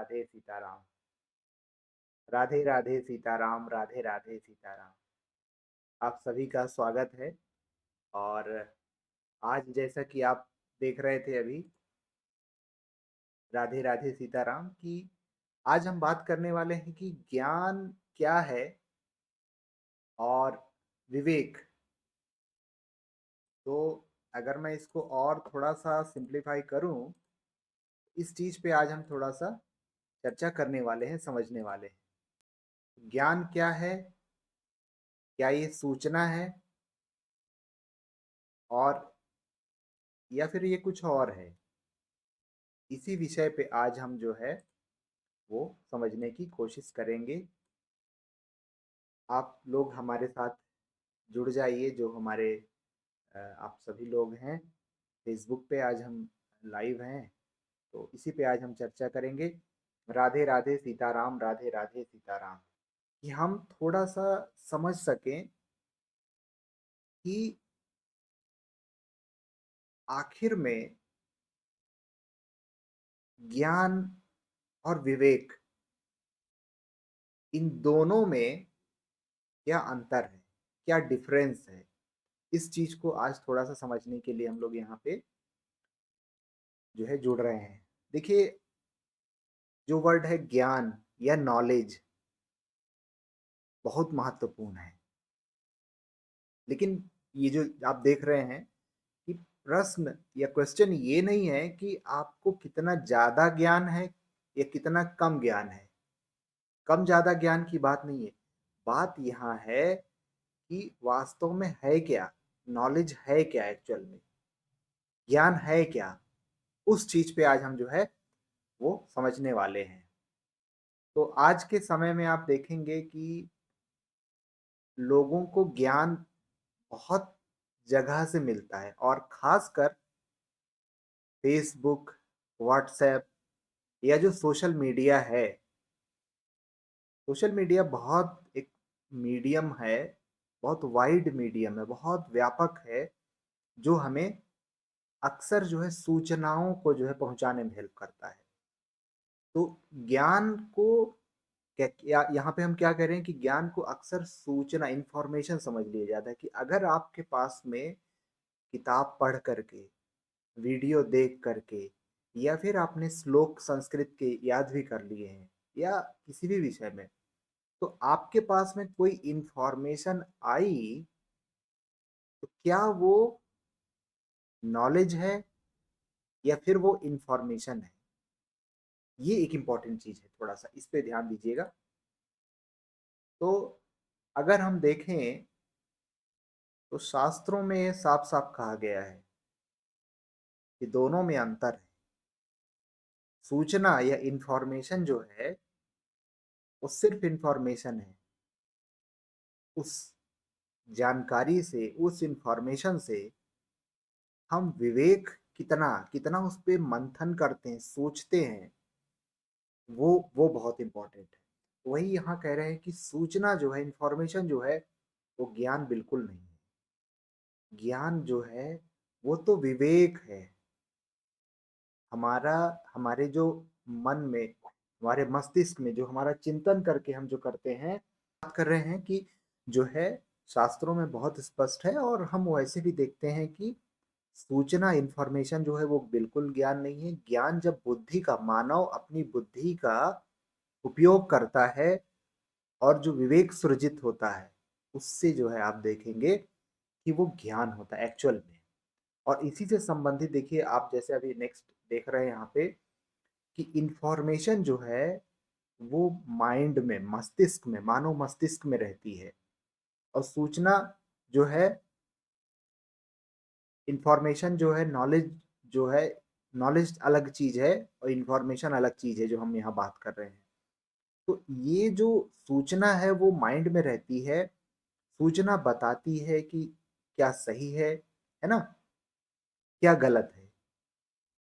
राधे सीताराम। राधे राधे सीताराम, राधे राधे सीताराम। आप सभी का स्वागत है। और आज जैसा कि आप देख रहे थे अभी, राधे राधे सीताराम की आज हम बात करने वाले हैं कि ज्ञान क्या है और विवेक। तो अगर मैं इसको और थोड़ा सा सिंप्लीफाई करूं, इस चीज पे आज हम थोड़ा सा चर्चा करने वाले हैं, समझने वाले हैं। ज्ञान क्या है, क्या ये सूचना है, और या फिर ये कुछ और है। इसी विषय पे आज हम जो है वो समझने की कोशिश करेंगे। आप लोग हमारे साथ जुड़ जाइए, जो हमारे आप सभी लोग हैं फेसबुक पे। आज हम लाइव हैं, तो इसी पे आज हम चर्चा करेंगे। राधे राधे सीताराम, राधे राधे सीताराम। कि हम थोड़ा सा समझ सकें कि आखिर में ज्ञान और विवेक, इन दोनों में क्या अंतर है, क्या डिफरेंस है। इस चीज को आज थोड़ा सा समझने के लिए हम लोग यहाँ पे जो है जुड़ रहे हैं। देखिए, जो वर्ड है ज्ञान या नॉलेज, बहुत महत्वपूर्ण है। लेकिन ये जो आप देख रहे हैं कि प्रश्न या क्वेश्चन ये नहीं है कि आपको कितना ज्यादा ज्ञान है या कितना कम ज्ञान है। कम ज्यादा ज्ञान की बात नहीं है। बात यहाँ है कि वास्तव में है क्या, नॉलेज है क्या, एक्चुअल में ज्ञान है क्या। उस चीज पे आज हम जो है वो समझने वाले हैं। तो आज के समय में आप देखेंगे कि लोगों को ज्ञान बहुत जगह से मिलता है, और खासकर फेसबुक, व्हाट्सएप या जो सोशल मीडिया है। सोशल मीडिया बहुत एक मीडियम है, बहुत वाइड मीडियम है, बहुत व्यापक है, जो हमें अक्सर जो है सूचनाओं को जो है पहुंचाने में हेल्प करता है। तो ज्ञान को क्या, यहाँ पे हम क्या कह रहे हैं कि ज्ञान को अक्सर सूचना, इंफॉर्मेशन समझ लिया जाता है। कि अगर आपके पास में किताब पढ़ करके, वीडियो देख करके, या फिर आपने श्लोक संस्कृत के याद भी कर लिए हैं, या किसी भी विषय में, तो आपके पास में कोई इंफॉर्मेशन आई, तो क्या वो नॉलेज है या फिर वो इंफॉर्मेशन है। ये एक इंपॉर्टेंट चीज है, थोड़ा सा इस पे ध्यान दीजिएगा। तो अगर हम देखें तो शास्त्रों में साफ साफ कहा गया है कि दोनों में अंतर है। सूचना या इंफॉर्मेशन जो है वो सिर्फ इंफॉर्मेशन है। उस जानकारी से, उस इंफॉर्मेशन से हम विवेक कितना कितना उस पे मंथन करते हैं, सोचते हैं, वो बहुत इंपॉर्टेंट है। वही यहाँ कह रहे हैं कि सूचना जो है, इंफॉर्मेशन जो है, वो ज्ञान बिल्कुल नहीं है। ज्ञान जो है वो तो विवेक है। हमारा, हमारे जो मन में, हमारे मस्तिष्क में जो हमारा चिंतन करके हम जो करते हैं, बात कर रहे हैं कि जो है शास्त्रों में बहुत स्पष्ट है, और हम वैसे भी देखते हैं कि सूचना, इंफॉर्मेशन जो है वो बिल्कुल ज्ञान नहीं है। ज्ञान जब बुद्धि का, मानव अपनी बुद्धि का उपयोग करता है और जो विवेक सृजित होता है, उससे जो है आप देखेंगे कि वो ज्ञान होता है एक्चुअल में। और इसी से संबंधित देखिए, आप जैसे अभी नेक्स्ट देख रहे हैं यहाँ पे कि इंफॉर्मेशन जो है वो माइंड में, मस्तिष्क में, मानव मस्तिष्क में रहती है। और सूचना जो है, इंफॉर्मेशन जो है, नॉलेज जो है, नॉलेज अलग चीज है और इंफॉर्मेशन अलग चीज है, जो हम यहाँ बात कर रहे हैं। तो ये जो सूचना है वो माइंड में रहती है। सूचना बताती है कि क्या सही है ना, क्या गलत है।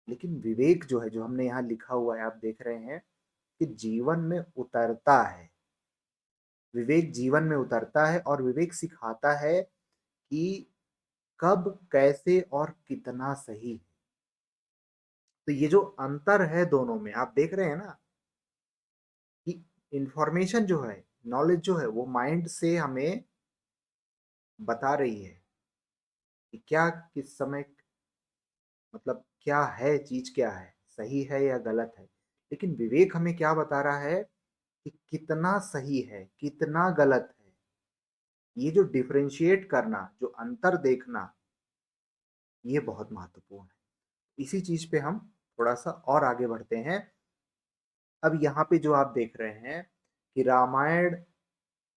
लेकिन विवेक जो है, जो हमने यहाँ लिखा हुआ है, आप देख रहे हैं कि जीवन में उतरता है। विवेक जीवन में उतरता है, और विवेक सिखाता है कि कब, कैसे और कितना सही है। तो ये जो अंतर है दोनों में, आप देख रहे हैं ना, इंफॉर्मेशन जो है, नॉलेज जो है, वो माइंड से हमें बता रही है कि क्या किस समय, मतलब क्या है, चीज क्या है, सही है या गलत है। लेकिन विवेक हमें क्या बता रहा है कि कितना सही है, कितना गलत है। ये जो डिफरेंशिएट करना, जो अंतर देखना, ये बहुत महत्वपूर्ण है। इसी चीज पे हम थोड़ा सा और आगे बढ़ते हैं। अब यहाँ पे जो आप देख रहे हैं कि रामायण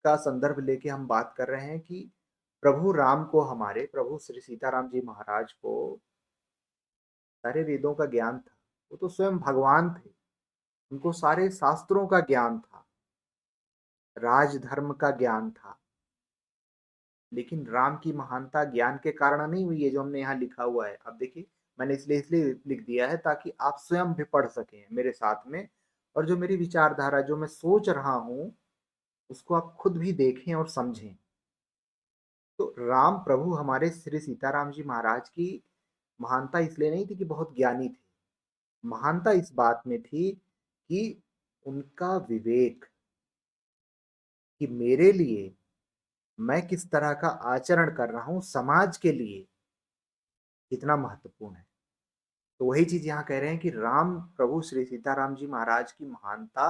का संदर्भ लेके हम बात कर रहे हैं कि प्रभु राम को, हमारे प्रभु श्री सीताराम जी महाराज को सारे वेदों का ज्ञान था। वो तो स्वयं भगवान थे, उनको सारे शास्त्रों का ज्ञान था, राजधर्म का ज्ञान था। लेकिन राम की महानता ज्ञान के कारण नहीं हुई है, जो हमने यहाँ लिखा हुआ है। अब देखिए, मैंने इसलिए लिख दिया है ताकि आप स्वयं भी पढ़ सकें मेरे साथ में, और जो मेरी विचारधारा, जो मैं सोच रहा हूँ, उसको आप खुद भी देखें और समझें। तो राम प्रभु हमारे श्री सीताराम जी महाराज की महानता इसलिए नहीं थी कि बहुत ज्ञानी थे। महानता इस बात में थी कि उनका विवेक, कि मेरे लिए मैं किस तरह का आचरण कर रहा हूं समाज के लिए, कितना महत्वपूर्ण है। तो वही चीज यहाँ कह रहे हैं कि राम प्रभु श्री सीताराम जी महाराज की महानता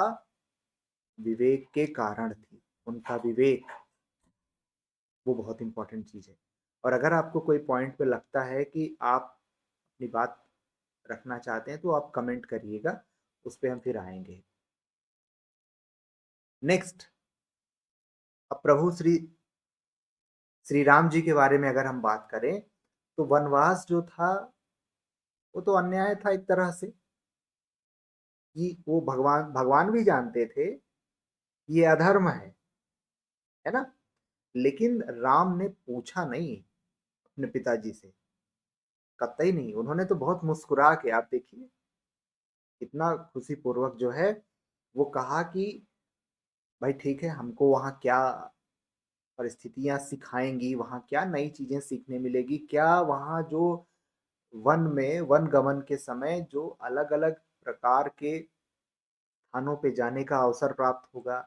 विवेक के कारण थी। उनका विवेक, वो बहुत इंपॉर्टेंट चीज है। और अगर आपको कोई पॉइंट पे लगता है कि आप अपनी बात रखना चाहते हैं, तो आप कमेंट करिएगा, उस पर हम फिर आएंगे। नेक्स्ट, अब प्रभु श्री श्री राम जी के बारे में अगर हम बात करें, तो वनवास जो था, वो तो अन्याय था एक तरह से। कि वो भगवान भगवान भी जानते थे ये अधर्म है ना। लेकिन राम ने पूछा नहीं अपने पिताजी से, कतई नहीं। उन्होंने तो बहुत मुस्कुरा के, आप देखिए कितना खुशी पूर्वक जो है वो कहा कि भाई ठीक है, हमको वहाँ क्या परिस्थितियां सिखाएंगी, वहाँ क्या नई चीजें सीखने मिलेगी, क्या वहाँ जो वन में वन गमन के समय जो अलग अलग प्रकार के स्थानों पे जाने का अवसर प्राप्त होगा,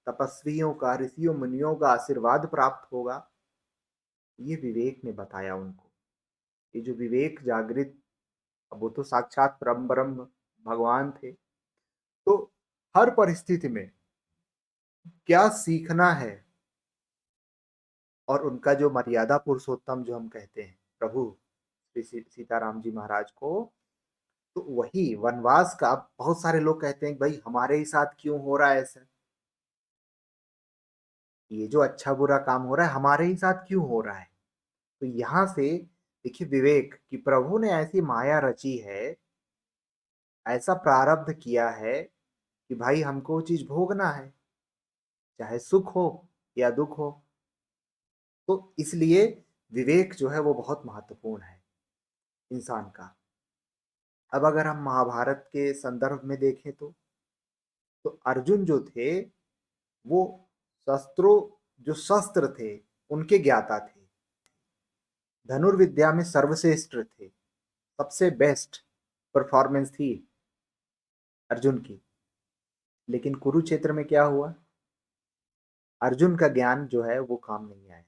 तपस्वियों का, ऋषियों मुनियों का आशीर्वाद प्राप्त होगा। ये विवेक ने बताया उनको। ये जो विवेक जागृत, अब वो तो साक्षात परम ब्रह्म भगवान थे। तो हर परिस्थिति में क्या सीखना है, और उनका जो मर्यादा पुरुषोत्तम जो हम कहते हैं प्रभु श्री सीताराम जी महाराज को, तो वही वनवास का। बहुत सारे लोग कहते हैं भाई हमारे ही साथ क्यों हो रहा है ऐसा, ये जो अच्छा बुरा काम हो रहा है हमारे ही साथ क्यों हो रहा है। तो यहां से देखिए विवेक, कि प्रभु ने ऐसी माया रची है, ऐसा प्रारब्ध किया है कि भाई हमको वो चीज भोगना है, चाहे सुख हो या दुख हो। तो इसलिए विवेक जो है वो बहुत महत्वपूर्ण है इंसान का। अब अगर हम महाभारत के संदर्भ में देखें, तो अर्जुन जो थे वो शस्त्रों, जो शस्त्र थे उनके ज्ञाता थे, धनुर्विद्या में सर्वश्रेष्ठ थे, सबसे बेस्ट परफॉर्मेंस थी अर्जुन की। लेकिन कुरुक्षेत्र में क्या हुआ, अर्जुन का ज्ञान जो है वो काम नहीं आया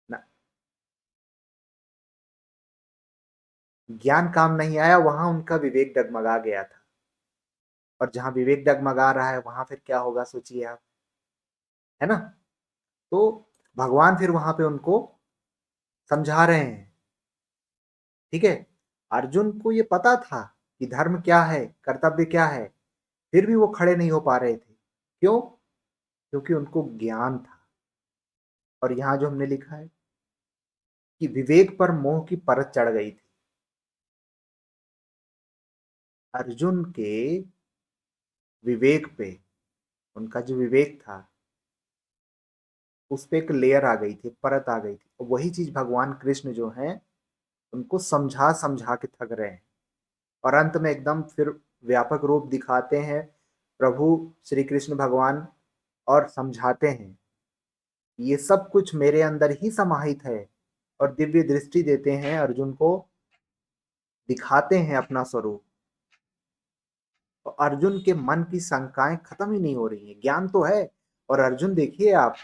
ना। ज्ञान काम नहीं आया, वहां उनका विवेक डगमगा गया था। और जहां विवेक डगमगा रहा है वहां फिर क्या होगा सोचिए आप, है ना। तो भगवान फिर वहां पे उनको समझा रहे हैं। ठीक है, अर्जुन को ये पता था कि धर्म क्या है, कर्तव्य क्या है, फिर भी वो खड़े नहीं हो पा रहे थे। क्यों? क्योंकि उनको ज्ञान था। और यहां जो हमने लिखा है कि विवेक पर मोह की परत चढ़ गई थी। अर्जुन के विवेक पे, उनका जो विवेक था उस पे एक लेयर आ गई थी, परत आ गई थी। और वही चीज भगवान कृष्ण जो है उनको समझा समझा के थक रहे हैं। और अंत में एकदम फिर व्यापक रूप दिखाते हैं प्रभु श्री कृष्ण भगवान, और समझाते हैं ये सब कुछ मेरे अंदर ही समाहित है। और दिव्य दृष्टि देते हैं अर्जुन को, दिखाते हैं अपना स्वरूप। और अर्जुन के मन की शंकाएं खत्म ही नहीं हो रही हैं। ज्ञान तो है, और अर्जुन देखिए आप,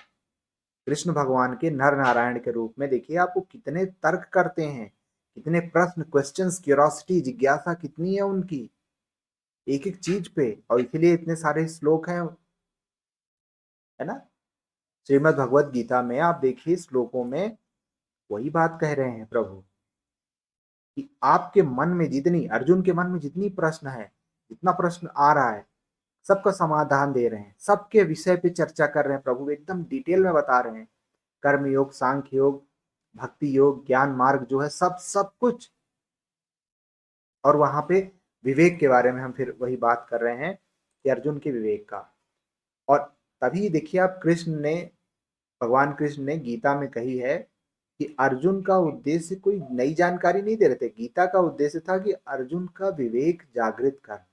कृष्ण भगवान के नर नारायण के रूप में देखिए आप, वो कितने तर्क करते हैं, कितने प्रश्न, क्वेश्चंस, क्यूरोसिटी, जिज्ञासा कितनी है उनकी एक एक चीज पे, और इसीलिए इतने सारे श्लोक हैं, है ना। श्रीमद् भगवत गीता में आप देखिए श्लोकों में वही बात कह रहे हैं प्रभु कि आपके मन में जितनी, अर्जुन के मन में जितनी प्रश्न है, जितना प्रश्न आ रहा है, सबका समाधान दे रहे हैं, सबके विषय पे चर्चा कर रहे हैं प्रभु, एकदम डिटेल में बता रहे हैं। कर्म योग, सांख्य योग, भक्ति योग, ज्ञान मार्ग जो है, सब सब कुछ। और वहां पे विवेक के बारे में हम फिर वही बात कर रहे हैं कि अर्जुन के विवेक का। और तभी देखिए आप, कृष्ण ने, भगवान कृष्ण ने गीता में कही है कि अर्जुन का उद्देश्य कोई नई जानकारी नहीं दे रहे थे। गीता का उद्देश्य था कि अर्जुन का विवेक जागृत करना।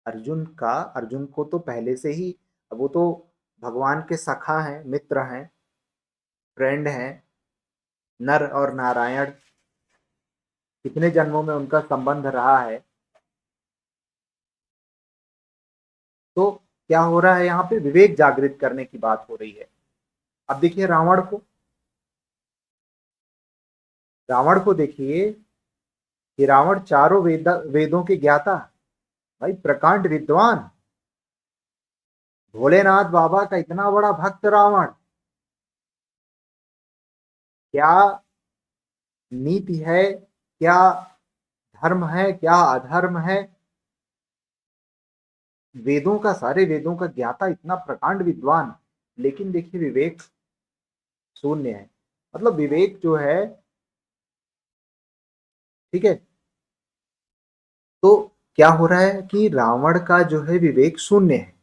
अर्जुन को तो पहले से ही, वो तो भगवान के सखा हैं, मित्र हैं, फ्रेंड हैं, नर और नारायण, कितने जन्मों में उनका संबंध रहा है। तो क्या हो रहा है यहाँ पे, विवेक जागृत करने की बात हो रही है। अब देखिए रावण को देखिए कि रावण चारों वेदों के ज्ञाता, भाई प्रकांड विद्वान, भोलेनाथ बाबा का इतना बड़ा भक्त रावण, क्या नीति है, क्या धर्म है, क्या अधर्म है, वेदों का, सारे वेदों का ज्ञाता, इतना प्रकांड विद्वान, लेकिन देखिए विवेक शून्य है। मतलब विवेक जो है, ठीक है, तो क्या हो रहा है कि रावण का जो है विवेक शून्य है।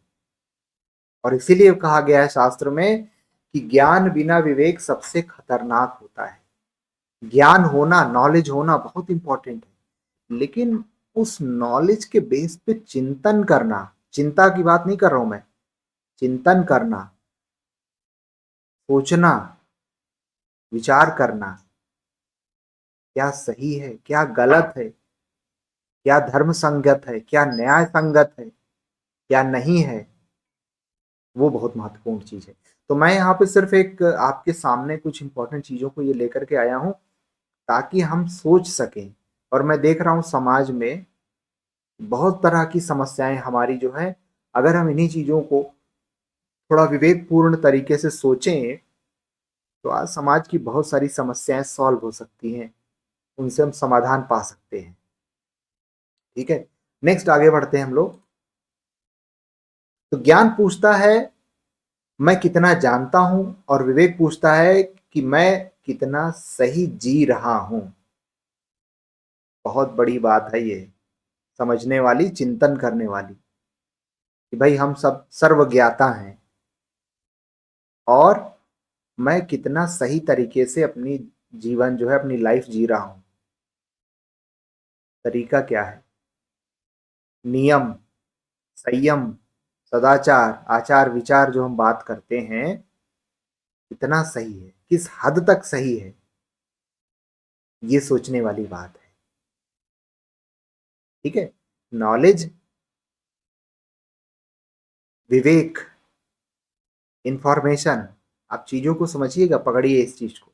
और इसीलिए कहा गया है शास्त्र में कि ज्ञान बिना विवेक सबसे खतरनाक होता है। ज्ञान होना, नॉलेज होना बहुत इंपॉर्टेंट है, लेकिन उस नॉलेज के बेस पे चिंतन करना, चिंता की बात नहीं कर रहा हूं मैं, चिंतन करना, सोचना, विचार करना, क्या सही है, क्या गलत है, क्या धर्म संगत है, क्या न्याय संगत है, क्या नहीं है, वो बहुत महत्वपूर्ण चीज है। तो मैं यहाँ पे सिर्फ एक आपके सामने कुछ इंपॉर्टेंट चीजों को ये लेकर के आया हूँ ताकि हम सोच सकें। और मैं देख रहा हूँ समाज में बहुत तरह की समस्याएं हमारी जो है, अगर हम इन्हीं चीजों को थोड़ा विवेकपूर्ण तरीके से सोचें तो आज समाज की बहुत सारी समस्याएं सॉल्व हो सकती हैं, उनसे हम समाधान पा सकते हैं। ठीक है, नेक्स्ट आगे बढ़ते हैं हम लोग। तो ज्ञान पूछता है मैं कितना जानता हूं, और विवेक पूछता है कि मैं कितना सही जी रहा हूं। बहुत बड़ी बात है ये, समझने वाली, चिंतन करने वाली, कि भाई हम सब सर्वज्ञाता हैं, और मैं कितना सही तरीके से अपनी जीवन जो है, अपनी लाइफ जी रहा हूं। तरीका क्या है, नियम, संयम, सदाचार, आचार विचार जो हम बात करते हैं, कितना सही है, किस हद तक सही है, ये सोचने वाली बात है। ठीक है, नॉलेज, विवेक, इंफॉर्मेशन, आप चीजों को समझिएगा, पकड़िए इस चीज को,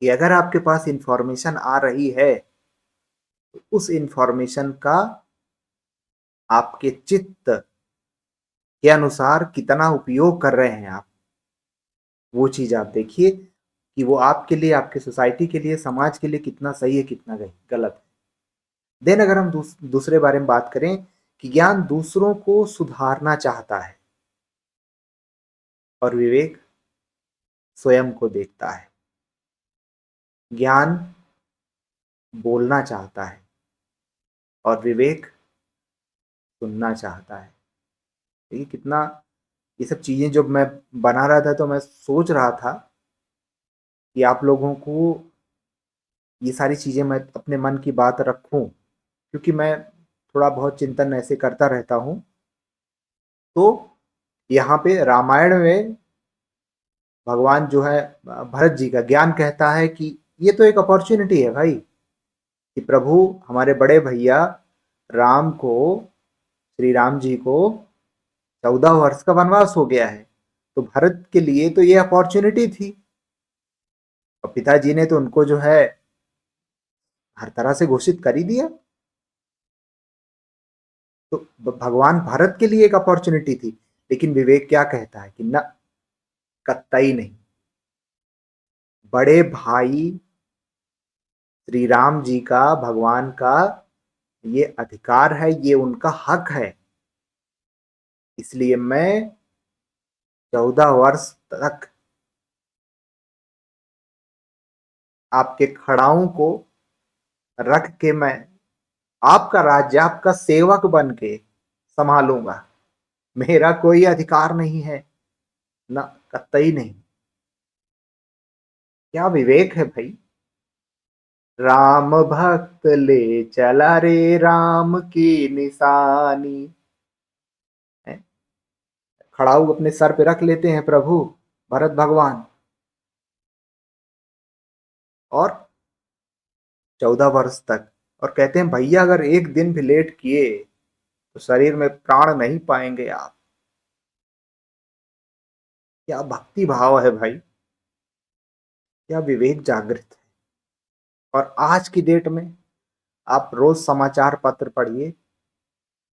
कि अगर आपके पास इंफॉर्मेशन आ रही है तो उस इंफॉर्मेशन का आपके चित्त के अनुसार कितना उपयोग कर रहे हैं आप, वो चीज आप देखिए कि वो आपके लिए, आपके सोसाइटी के लिए, समाज के लिए कितना सही है, कितना गलत है। देन अगर हम दूसरे बारे में बात करें कि ज्ञान दूसरों को सुधारना चाहता है, और विवेक स्वयं को देखता है। ज्ञान बोलना चाहता है, और विवेक सुनना चाहता है। देखिए कितना, ये सब चीजें जब मैं बना रहा था तो मैं सोच रहा था कि आप लोगों को ये सारी चीजें मैं अपने मन की बात रखूं, क्योंकि मैं थोड़ा बहुत चिंतन ऐसे करता रहता हूं। तो यहाँ पे रामायण में भगवान जो है, भरत जी का ज्ञान कहता है कि ये तो एक अपॉर्चुनिटी है भाई, कि प्रभु, हमारे बड़े भैया राम को श्री राम जी को 14 वर्ष का वनवास हो गया है, तो भरत के लिए तो ये अपॉर्चुनिटी थी, और पिताजी ने तो उनको जो है हर तरह से घोषित कर ही दिया। तो भगवान भरत के लिए एक अपॉर्चुनिटी थी, लेकिन विवेक क्या कहता है कि न, कतई नहीं। बड़े भाई श्री राम जी का, भगवान का ये अधिकार है, ये उनका हक है, इसलिए मैं 14 वर्ष तक आपके खड़ाओं को रख के मैं आपका राज्य, आपका सेवक बन के संभालूंगा। मेरा कोई अधिकार नहीं है, ना कतई नहीं। क्या विवेक है भाई। राम भक्त ले चला रे राम की निशानी है। खड़ाऊ अपने सर पे रख लेते हैं प्रभु भरत भगवान, और 14 वर्ष तक, और कहते हैं भैया अगर एक दिन भी लेट किए तो शरीर में प्राण नहीं पाएंगे आप। क्या भक्ति भाव है भाई, क्या विवेक जागृत है। और आज की डेट में आप रोज समाचार पत्र पढ़िए,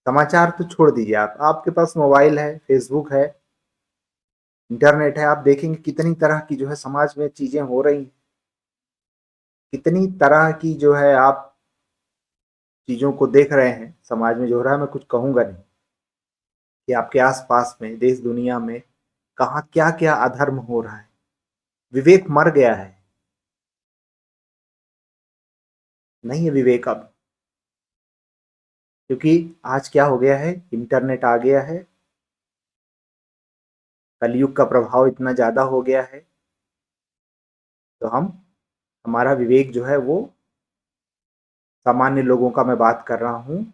समाचार तो छोड़ दीजिए, आप आपके पास मोबाइल है, फेसबुक है, इंटरनेट है, आप देखेंगे कितनी तरह की जो है समाज में चीजें हो रही हैं, कितनी तरह की जो है आप चीजों को देख रहे हैं समाज में जो हो रहा है। मैं कुछ कहूंगा नहीं कि आपके आसपास में देश दुनिया में कहाँ क्या क्या अधर्म हो रहा है। विवेक मर गया है, नहीं है विवेक अब, क्योंकि आज क्या हो गया है, इंटरनेट आ गया है, कलयुग का प्रभाव इतना ज्यादा हो गया है, तो हम हमारा विवेक जो है वो, सामान्य लोगों का मैं बात कर रहा हूं,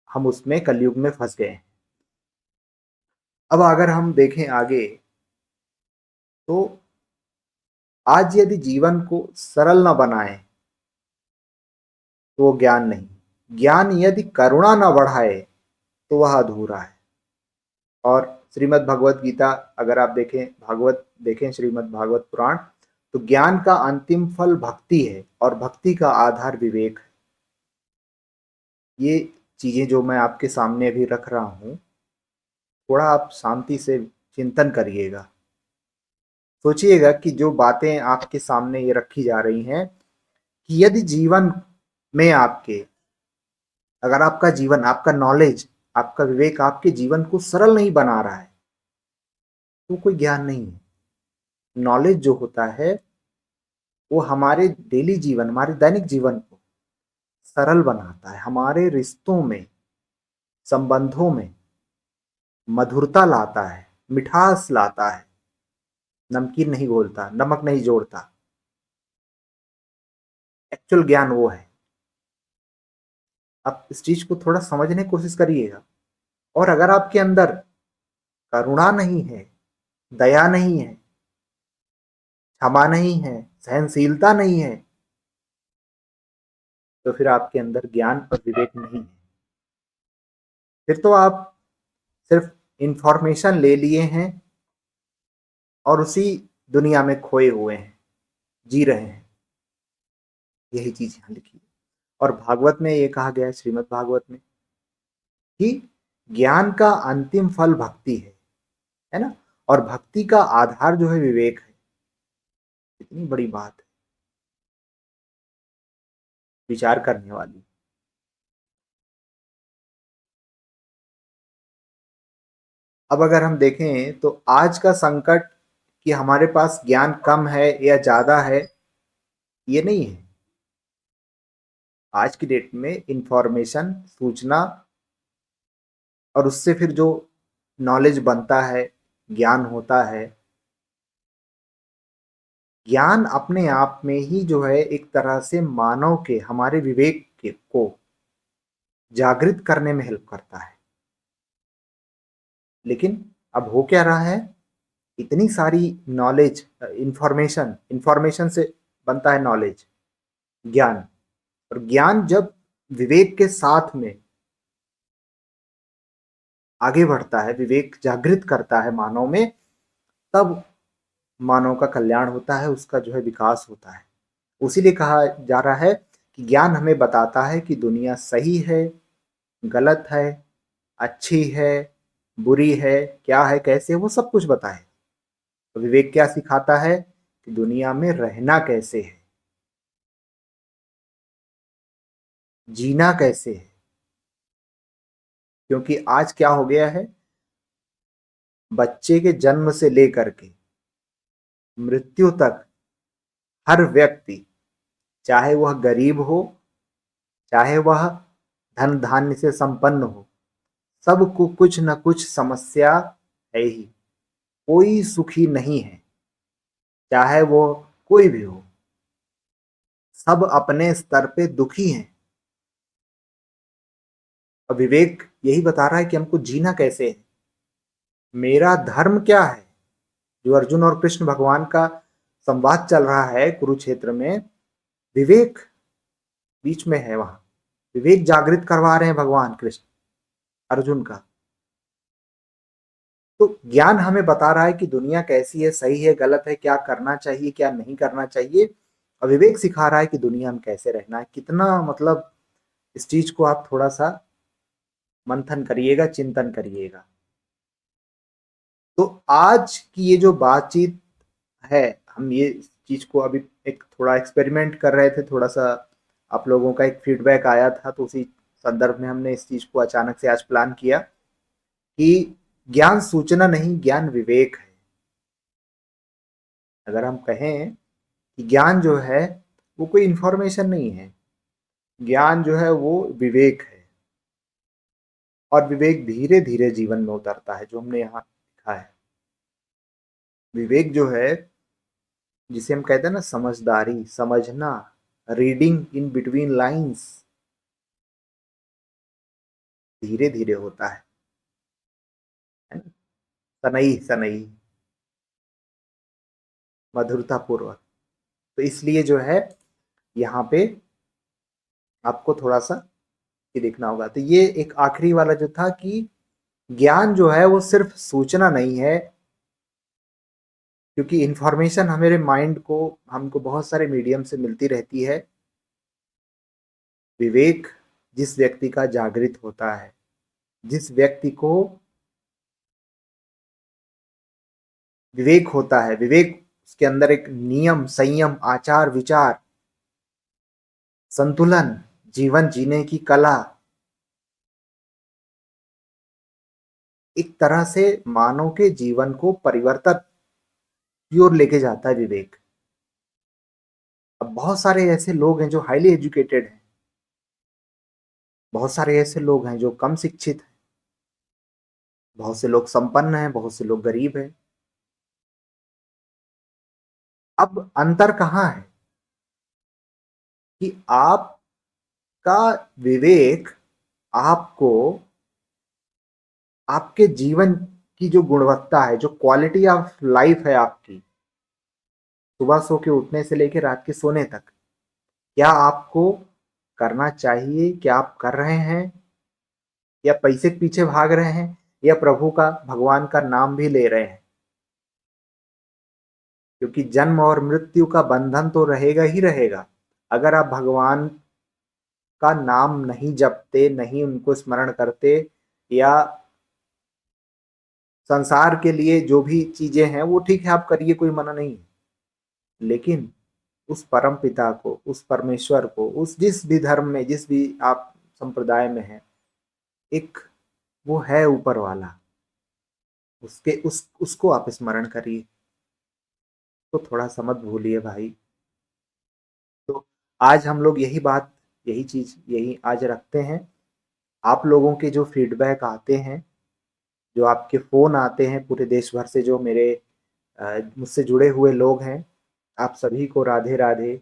हम उसमें कलयुग में फंस गए हैं। अब अगर हम देखें आगे, तो आज यदि जीवन को सरल न बनाए तो वो ज्ञान नहीं, ज्ञान यदि करुणा न बढ़ाए तो वह अधूरा है। और श्रीमद् भगवत गीता अगर आप देखें, भागवत देखें, श्रीमद् भागवत पुराण, तो ज्ञान का अंतिम फल भक्ति है और भक्ति का आधार विवेक है। ये चीजें जो मैं आपके सामने अभी रख रहा हूं, थोड़ा आप शांति से चिंतन करिएगा, सोचिएगा कि जो बातें आपके सामने ये रखी जा रही हैं, कि यदि जीवन में आपके, अगर आपका जीवन, आपका नॉलेज, आपका विवेक आपके जीवन को सरल नहीं बना रहा है, तो कोई ज्ञान नहीं है। नॉलेज जो होता है वो हमारे डेली जीवन, हमारे दैनिक जीवन को सरल बनाता है, हमारे रिश्तों में, संबंधों में मधुरता लाता है, मिठास लाता है, नमकीन नहीं घोलता, नमक नहीं जोड़ता। एक्चुअल ज्ञान वो है। आप इस चीज को थोड़ा समझने की कोशिश करिएगा। और अगर आपके अंदर करुणा नहीं है, दया नहीं है, क्षमा नहीं है, सहनशीलता नहीं है, तो फिर आपके अंदर ज्ञान और विवेक नहीं है। फिर तो आप सिर्फ इंफॉर्मेशन ले लिए हैं और उसी दुनिया में खोए हुए हैं, जी रहे हैं। यही चीज यहाँ लिखी है। और भागवत में ये कहा गया है, श्रीमद् भागवत में, कि ज्ञान का अंतिम फल भक्ति है ना, और भक्ति का आधार जो है विवेक है। इतनी बड़ी बात है, विचार करने वाली। अब अगर हम देखें तो आज का संकट कि हमारे पास ज्ञान कम है या ज्यादा है, ये नहीं है। आज की डेट में इंफॉर्मेशन, सूचना, और उससे फिर जो नॉलेज बनता है, ज्ञान होता है, ज्ञान अपने आप में ही जो है एक तरह से मानव के, हमारे विवेक के को जागृत करने में हेल्प करता है। लेकिन अब हो क्या रहा है, इतनी सारी नॉलेज, इंफॉर्मेशन, इंफॉर्मेशन से बनता है नॉलेज, ज्ञान, और ज्ञान जब विवेक के साथ में आगे बढ़ता है, विवेक जागृत करता है मानव में, तब मानव का कल्याण होता है, उसका जो है विकास होता है। उसीलिए कहा जा रहा है कि ज्ञान हमें बताता है कि दुनिया सही है, गलत है, अच्छी है, बुरी है, क्या है, कैसे है, वो सब कुछ बताए। तो विवेक क्या सिखाता है कि दुनिया में रहना कैसे है, जीना कैसे है। क्योंकि आज क्या हो गया है, बच्चे के जन्म से लेकर के मृत्यु तक हर व्यक्ति, चाहे वह गरीब हो, चाहे वह धन धान्य से संपन्न हो, सबको कुछ न कुछ समस्या है ही। कोई सुखी नहीं है, चाहे वो कोई भी हो, सब अपने स्तर पे दुखी हैं। और विवेक यही बता रहा है कि हमको जीना कैसे है, मेरा धर्म क्या है। जो अर्जुन और कृष्ण भगवान का संवाद चल रहा है कुरुक्षेत्र में, विवेक बीच में है वहां। विवेक जागृत करवा रहे हैं भगवान कृष्ण अर्जुन का। तो ज्ञान हमें बता रहा है कि दुनिया कैसी है, सही है, गलत है, क्या करना चाहिए, क्या नहीं करना चाहिए। और विवेक सिखा रहा है कि दुनिया में कैसे रहना है। कितना मतलब, इस चीज को आप थोड़ा सा मंथन करिएगा, चिंतन करिएगा। तो आज की ये जो बातचीत है, हम ये चीज को अभी एक थोड़ा एक्सपेरिमेंट कर रहे थे, थोड़ा सा आप लोगों का एक फीडबैक आया था, तो उसी संदर्भ में हमने इस चीज को अचानक से आज प्लान किया कि ज्ञान सूचना नहीं, ज्ञान विवेक है। अगर हम कहें कि ज्ञान जो है वो कोई इंफॉर्मेशन नहीं है, ज्ञान जो है वो विवेक है। और विवेक धीरे धीरे जीवन में उतरता है, जो हमने यहाँ लिखा है। विवेक जो है, जिसे हम कहते हैं ना समझदारी, समझना, रीडिंग इन बिटवीन लाइंस, धीरे धीरे होता है ना। सनई सनई, मधुरता पूर्वक। तो इसलिए जो है यहाँ पे आपको थोड़ा सा ये देखना होगा। तो ये एक आखिरी वाला जो था कि ज्ञान जो है वो सिर्फ सूचना नहीं है, क्योंकि इंफॉर्मेशन हमारे माइंड को, हमको बहुत सारे मीडियम से मिलती रहती है। विवेक जिस व्यक्ति का जागृत होता है, जिस व्यक्ति को विवेक होता है, विवेक उसके अंदर एक नियम, संयम, आचार विचार, संतुलन, जीवन जीने की कला, एक तरह से मानव के जीवन को परिवर्तन की ओर लेके जाता है विवेक। अब बहुत सारे ऐसे लोग हैं जो हाईली एजुकेटेड हैं, बहुत सारे ऐसे लोग हैं जो कम शिक्षित हैं, बहुत से लोग संपन्न हैं, बहुत से लोग गरीब हैं। अब अंतर कहाँ है कि आपका विवेक आपको आपके जीवन की जो गुणवत्ता है, जो क्वालिटी ऑफ लाइफ है आपकी, सुबह सो के उठने से लेकर रात के सोने तक, क्या आपको करना चाहिए, क्या आप कर रहे हैं, या पैसे के पीछे भाग रहे हैं, या प्रभु का, भगवान का नाम भी ले रहे हैं। क्योंकि जन्म और मृत्यु का बंधन तो रहेगा ही रहेगा। अगर आप भगवान का नाम नहीं जपते, नहीं उनको स्मरण करते, या संसार के लिए जो भी चीजें हैं वो ठीक है आप करिए, कोई मना नहीं है, लेकिन उस परम पिता को, उस परमेश्वर को, उस जिस भी धर्म में, जिस भी आप संप्रदाय में हैं, एक वो है ऊपर वाला, उसके उसको आप स्मरण करिए। तो थोड़ा सा मत भूलिए भाई। तो आज हम लोग यही बात, यही चीज, यही आज रखते हैं। आप लोगों के जो फीडबैक आते हैं, जो आपके फोन आते हैं पूरे देश भर से, जो मेरे मुझसे जुड़े हुए लोग हैं, आप सभी को राधे राधे,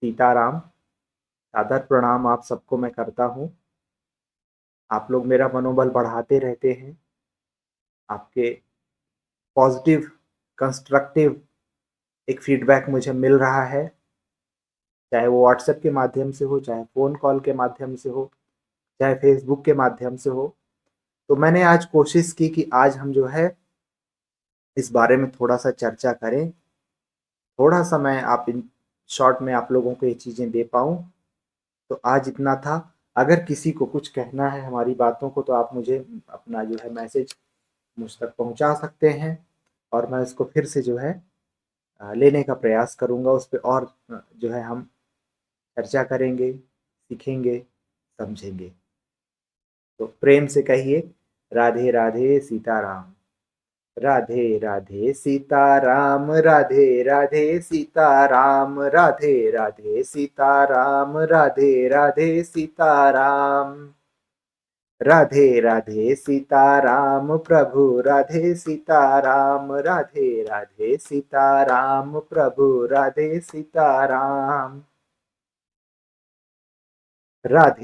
सीताराम, सादर प्रणाम आप सबको मैं करता हूँ। आप लोग मेरा मनोबल बढ़ाते रहते हैं, आपके पॉजिटिव कंस्ट्रक्टिव एक फीडबैक मुझे मिल रहा है। चाहे वो व्हाट्सएप के माध्यम से हो, चाहे फ़ोन कॉल के माध्यम से हो, चाहे फ़ेसबुक के माध्यम से हो। तो मैंने आज कोशिश की कि आज हम जो है इस बारे में थोड़ा-सा चर्चा करें। थोड़ा-सा मैं आप इन शॉर्ट में आप लोगों को ये चीज़ें दे पाऊँ, तो आज इतना था। अगर किसी को कुछ कहना है हमारी बातों को तो आप मुझे अपना जो है मैसेज मुझ तक पहुँचा सकते हैं और मैं इसको फिर से जो है लेने का प्रयास करूँगा। उस पे और जो है हम चर्चा करेंगे, सीखेंगे, समझेंगे। तो प्रेम से कहिए, राधे राधे सीताराम। राधे राधे सीताराम, राधे राधे सीताराम, राधे राधे सीताराम, राधे राधे सीताराम। राधे राधे सीताराम प्रभु, राधे सीताराम, राधे राधे सीताराम प्रभु, राधे सीताराम। राधे